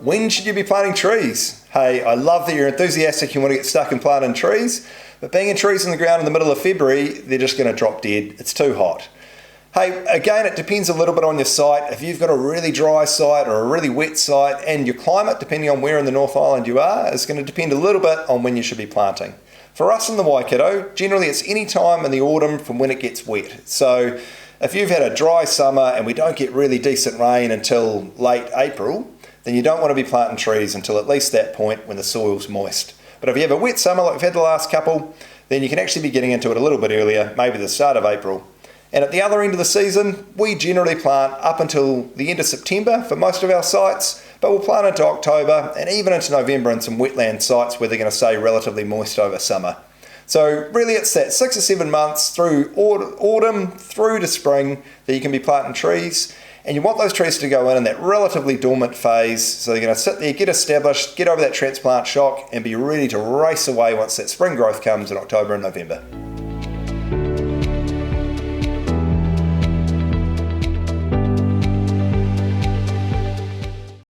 When should you be planting trees? Hey, I love that you're enthusiastic, you want to get stuck and planting trees, but being trees in the ground in the middle of February, they're just going to drop dead. It's too hot. Hey, again, it depends a little bit on your site. If you've got a really dry site or a really wet site, and your climate, depending on where in the North Island you are, is going to depend a little bit on when you should be planting. For us in the Waikato, generally it's any time in the autumn from when it gets wet. So if you've had a dry summer and we don't get really decent rain until late April, then you don't want to be planting trees until at least that point when the soil's moist. But if you have a wet summer like we've had the last couple, then you can actually be getting into it a little bit earlier, maybe the start of April. And at the other end of the season, we generally plant up until the end of September for most of our sites, but we'll plant into October and even into November in some wetland sites where they're going to stay relatively moist over summer. So really it's that 6 or 7 months through autumn through to spring that you can be planting trees, and you want those trees to go in that relatively dormant phase, so they're going to sit there, get established, get over that transplant shock and be ready to race away once that spring growth comes in October and November.